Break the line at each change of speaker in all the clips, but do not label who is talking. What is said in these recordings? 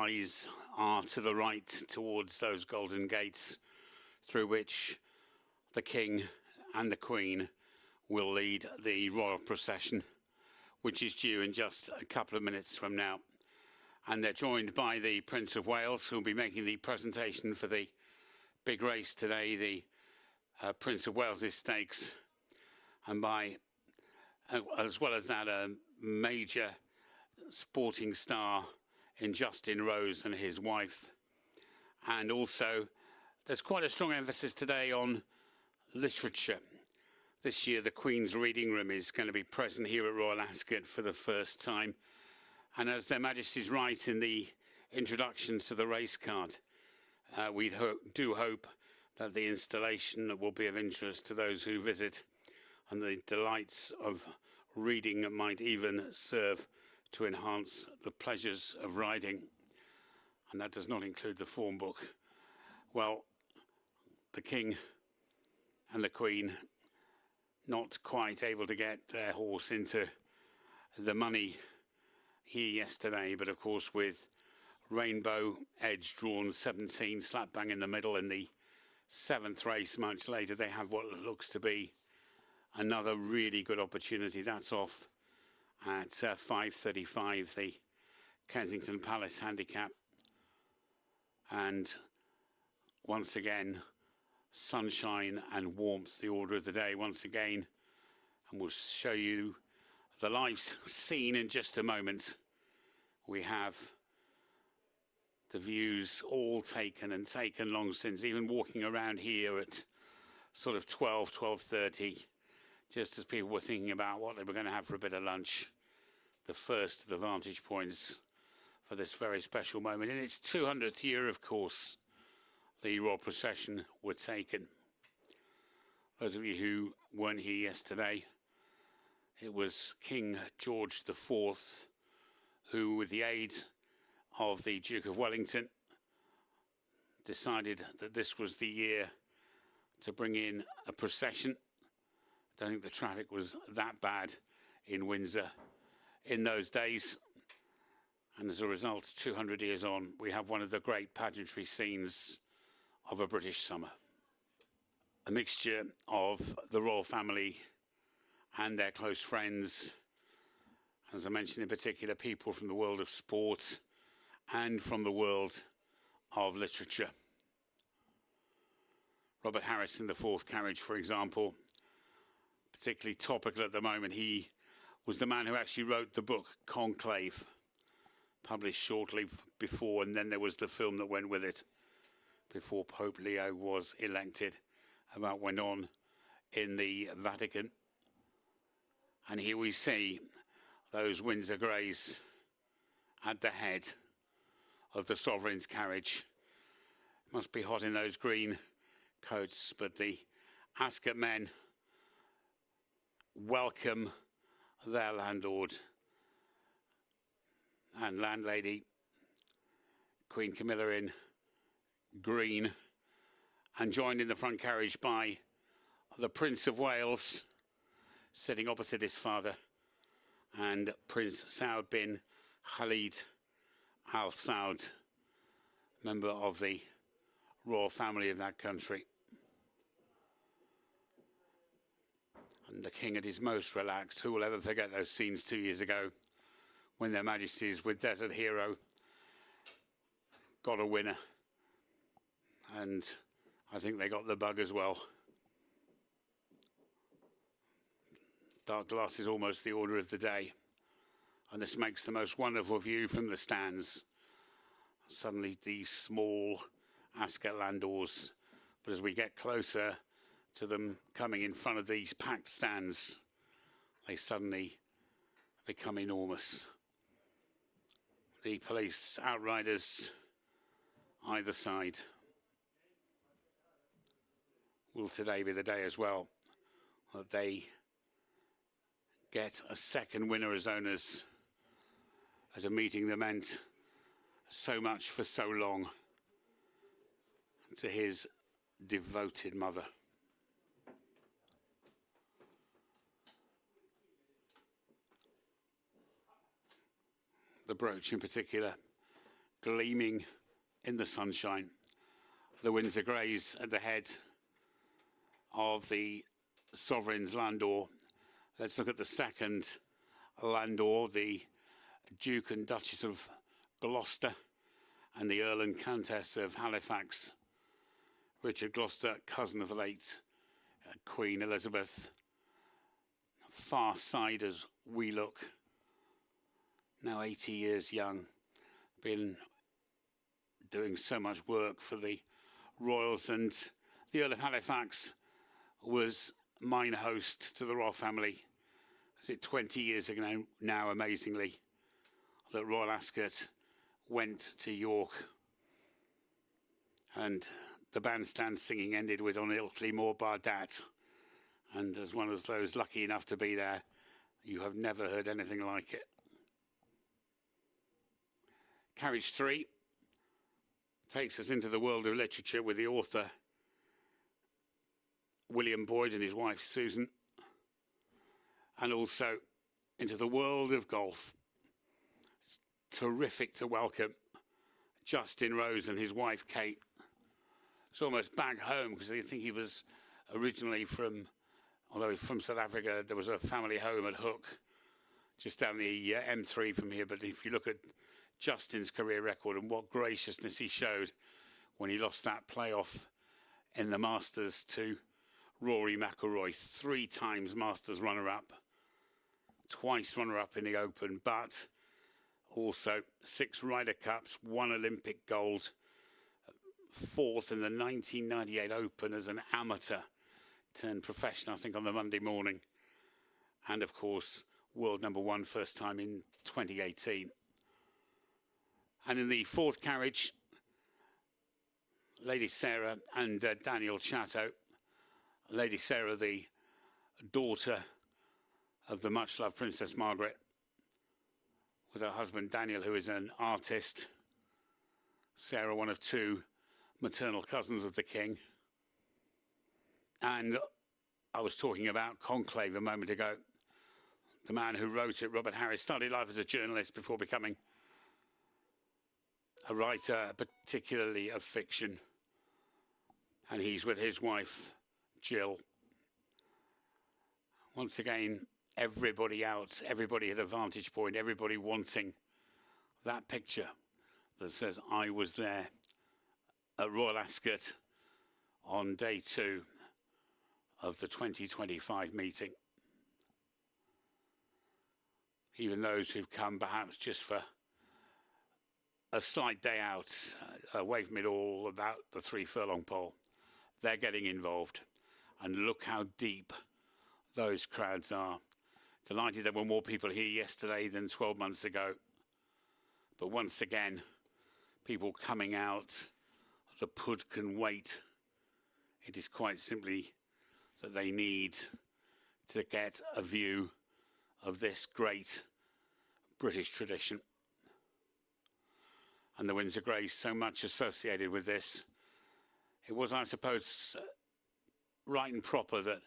eyes are to the right towards those golden gates through which the King and the Queen will lead the royal procession, which is due in just a couple of minutes from now. And they're joined by the Prince of Wales, who will be making the presentation for the big race today, the Prince of Wales' Stakes, and by, as well as that, a major sporting star in Justin Rose and his wife. And also, there's quite a strong emphasis today on literature. This year, the Queen's Reading Room is going to be present here at Royal Ascot for the first time. And as Their Majesties write in the introduction to the race card, we do hope that the installation will be of interest to those who visit, and the delights of reading might even serve to enhance the pleasures of riding. And that does not include the form book. Well, the King and the Queen not quite able to get their horse into the money here yesterday, but of course with Rainbow Edge drawn 17 slap bang in the middle in the 7th race much later, they have what looks to be another really good opportunity. That's off at 5:35, the Kensington Palace handicap. And once again, sunshine and warmth, the order of the day once again. And we'll show you the live scene in just a moment. We have the views all taken and taken long since, even walking around here at sort of 12:30, just as people were thinking about what they were going to have for a bit of lunch. The first of the vantage points for this very special moment. In its 200th year, of course, the royal procession were taken. Those of you who weren't here yesterday, it was King George IV who, with the aid of the Duke of Wellington, decided that this was the year to bring in a procession. I don't think the traffic was that bad in Windsor in those days. And as a result, 200 years on, we have one of the great pageantry scenes of a British summer. A mixture of the royal family and their close friends, as I mentioned, in particular, people from the world of sport and from the world of literature. Robert Harris in the 4th carriage, for example, particularly topical at the moment. He was the man who actually wrote the book Conclave, published shortly before, and then there was the film that went with it before Pope Leo was elected, about what went on in the Vatican. And here we see those Windsor Greys at the head of the Sovereign's carriage. Must be hot in those green coats, but the Ascot men welcome their landlord and landlady, Queen Camilla, in green, and joined in the front carriage by the Prince of Wales, sitting opposite his father, and Prince Saud bin Khalid Al Saud, member of the royal family of that country. And the King at his most relaxed. Who will ever forget those scenes 2 years ago when Their Majesties with Desert Hero got a winner? And I think they got the bug as well. Dark glass is almost the order of the day. And this makes the most wonderful view from the stands. Suddenly these small Ascot landors. But as we get closer to them coming in front of these packed stands, they suddenly become enormous. The police outriders either side. Will today be the day as well that they get a second winner as owners at a meeting that meant so much for so long to his devoted mother. The brooch in particular gleaming in the sunshine. The Windsor Greys at the head of the Sovereign's Landau. Let's look at the second Landau, the Duke and Duchess of Gloucester and the Earl and Countess of Halifax. Richard Gloucester, cousin of the late Queen Elizabeth. Far side as we look, now 80 years young, been doing so much work for the royals, and the Earl of Halifax was mine host to the royal family. Is it 20 years ago now, amazingly, that Royal Ascot went to York, and the bandstand singing ended with On Ilkley Moor Bardat. And as one of those lucky enough to be there, you have never heard anything like it. Carriage 3 takes us into the world of literature with the author William Boyd and his wife Susan, and also into the world of golf. It's terrific to welcome Justin Rose and his wife Kate. It's almost back home, because I think he was originally from, although he's from South Africa, there was a family home at Hook, just down the M3 from here. But if you look at Justin's career record and what graciousness he showed when he lost that playoff in the Masters to Rory McIlroy, 3 times Masters runner-up, twice runner-up in the Open, but also 6 Ryder Cups, 1 Olympic gold, 4th in the 1998 Open as an amateur turned professional, I think, on the Monday morning. And, of course, world number 1 first time in 2018. And in the 4th carriage, Lady Sarah and Daniel Chatto. Lady Sarah, the daughter of the much-loved Princess Margaret, with her husband Daniel, who is an artist. Sarah, one of 2 maternal cousins of the King. And I was talking about Conclave a moment ago. The man who wrote it, Robert Harris, started life as a journalist before becoming a writer, particularly of fiction. And he's with his wife, Jill. Once again, everybody out, everybody at a vantage point, everybody wanting that picture that says, I was there at Royal Ascot on day 2 of the 2025 meeting. Even those who've come perhaps just for a slight day out, away from it all, about the 3 furlong pole, they're getting involved. And look how deep those crowds are. Delighted there were more people here yesterday than 12 months ago. But once again, people coming out. The pud can wait. It is quite simply that they need to get a view of this great British tradition. And the Windsor Greys, so much associated with this. It was, I suppose, right and proper that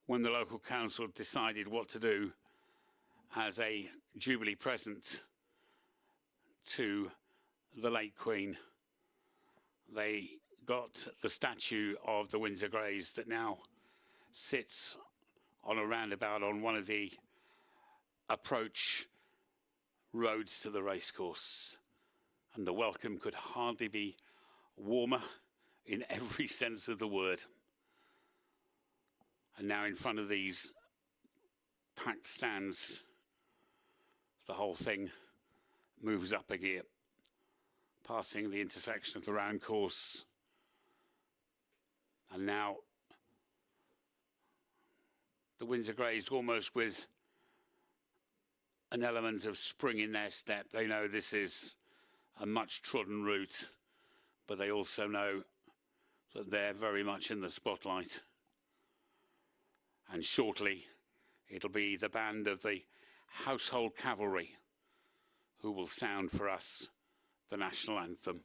when the local council decided what to do as a Jubilee present to the late Queen, they got the statue of the Windsor Greys that now sits on a roundabout on one of the approach roads to the racecourse. And the welcome could hardly be warmer in every sense of the word. And now in front of these packed stands, the whole thing moves up a gear, passing the intersection of the round course. And now the Windsor Greys, almost with an element of spring in their step. They know this is a much trodden route, but they also know that they're very much in the spotlight. And shortly, it'll be the band of the Household Cavalry who will sound for us the national anthem.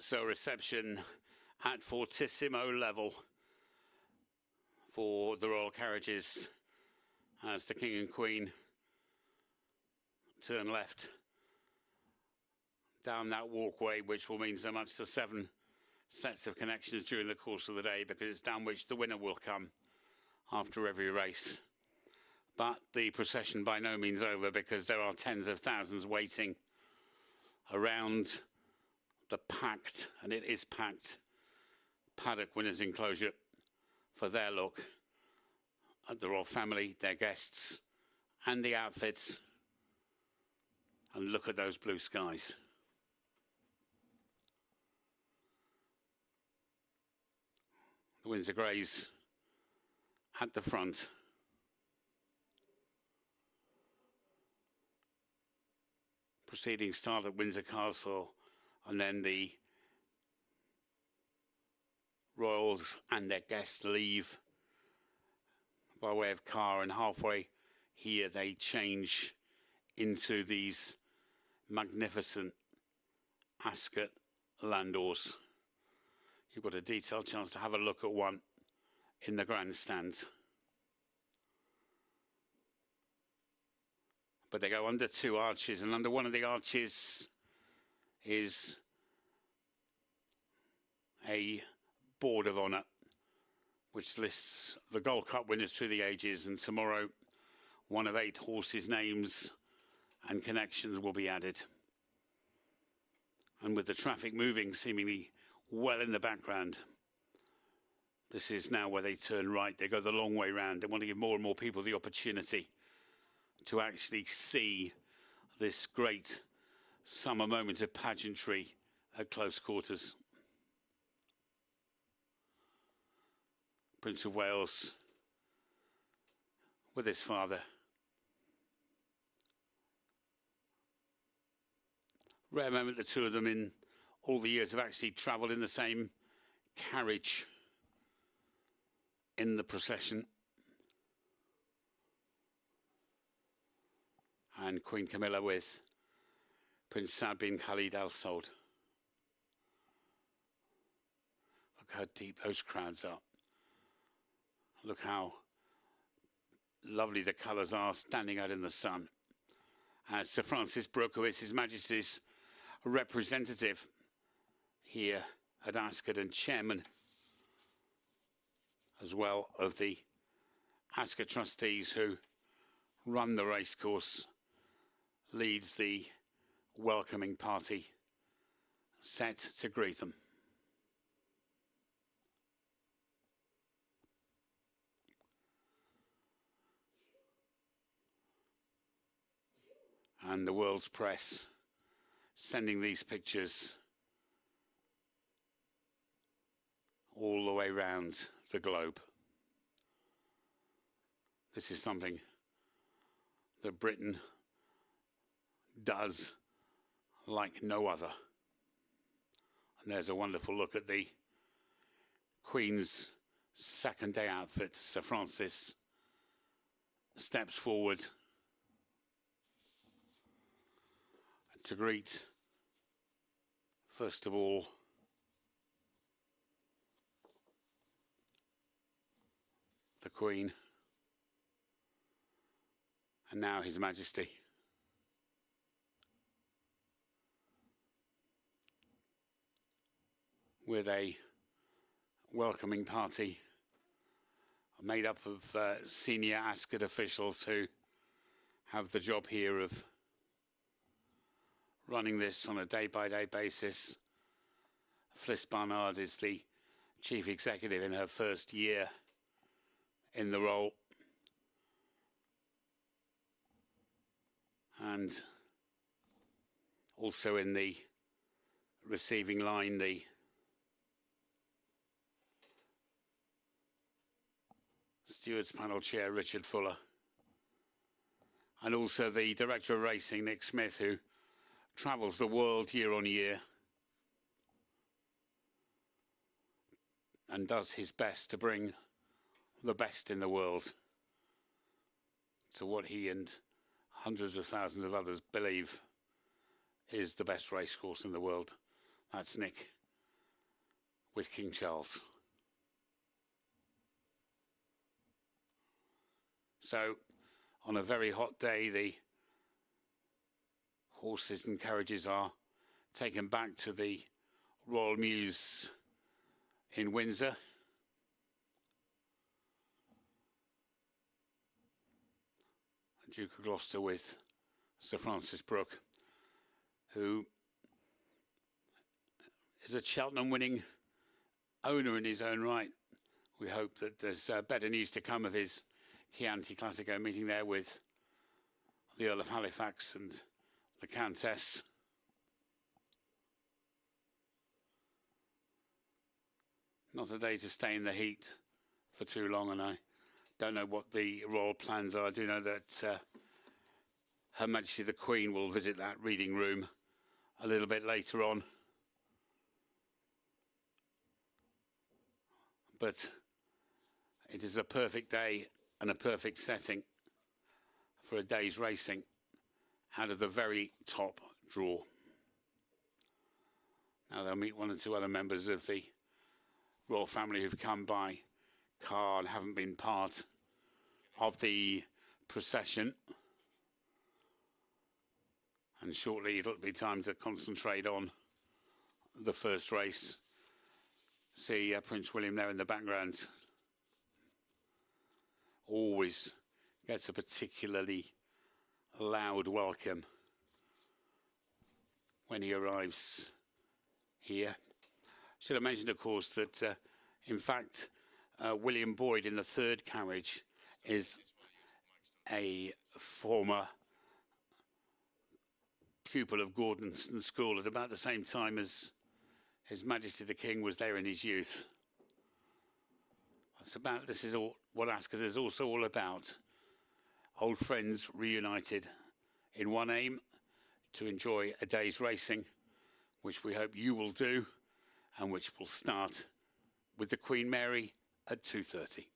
So reception at fortissimo level for the royal carriages as the King and Queen turn left down that walkway, which will mean so much to 7 sets of connections during the course of the day, because it's down which the winner will come after every race. But the procession by no means over, because there are tens of thousands waiting around the packed, and it is packed, paddock winners' enclosure for their look at the royal family, their guests, and the outfits. And look at those blue skies. The Windsor Greys at the front. Proceedings start at Windsor Castle, and then the royals and their guests leave by way of car, and halfway here they change into these magnificent Ascot landauers. You've got a detailed chance to have a look at one in the grandstand. But they go under 2 arches, and under one of the arches is a board of honour which lists the Gold Cup winners through the ages, and tomorrow one of 8 horses' names and connections will be added. And with the traffic moving seemingly well in the background, this is now where they turn right. They go the long way round. They want to give more and more people the opportunity to actually see this great summer moment of pageantry at close quarters. Prince of Wales with his father. Rare moment the two of them in all the years have actually travelled in the same carriage in the procession. And Queen Camilla with Prince Saad bin Khalid Al Saud. Look how deep those crowds are. Look how lovely the colours are standing out in the sun. As Sir Francis Brokowitz, His Majesty's representative here at Ascot and chairman as well of the Ascot trustees who run the racecourse, leads the welcoming party set to greet them. And the world's press sending these pictures all the way round the globe. This is something that Britain does like no other. And there's a wonderful look at the Queen's second day outfit. Sir Francis steps forward to greet, first of all, the Queen, and now His Majesty. With a welcoming party made up of senior Ascot officials who have the job here of running this on a day-by-day basis. Fliss Barnard is the chief executive in her first year in the role. And also in the receiving line, the Stewards Panel Chair, Richard Fuller. And also the Director of Racing, Nick Smith, who travels the world year on year and does his best to bring the best in the world to what he and hundreds of thousands of others believe is the best racecourse in the world. That's Nick with King Charles. So, on a very hot day, the horses and carriages are taken back to the Royal Mews in Windsor. The Duke of Gloucester with Sir Francis Brooke, who is a Cheltenham winning owner in his own right. We hope that there's better news to come of his Chianti Classico meeting there with the Earl of Halifax and the Countess. Not a day to stay in the heat for too long, and I don't know what the royal plans are. I do know that Her Majesty the Queen will visit that reading room a little bit later on. But it is a perfect day and a perfect setting for a day's racing out of the very top draw. Now they'll meet one or two other members of the royal family who've come by car and haven't been part of the procession. And shortly it'll be time to concentrate on the first race. See Prince William there in the background. Always gets a particularly loud welcome when he arrives here. Should have mentioned, of course, that in fact William Boyd in the third carriage is a former pupil of Gordonstoun School at about the same time as His Majesty the King was there in his youth. This is all what Ascot is also all about. Old friends reunited in one aim, to enjoy a day's racing, which we hope you will do, and which will start with the Queen Mary at 2:30.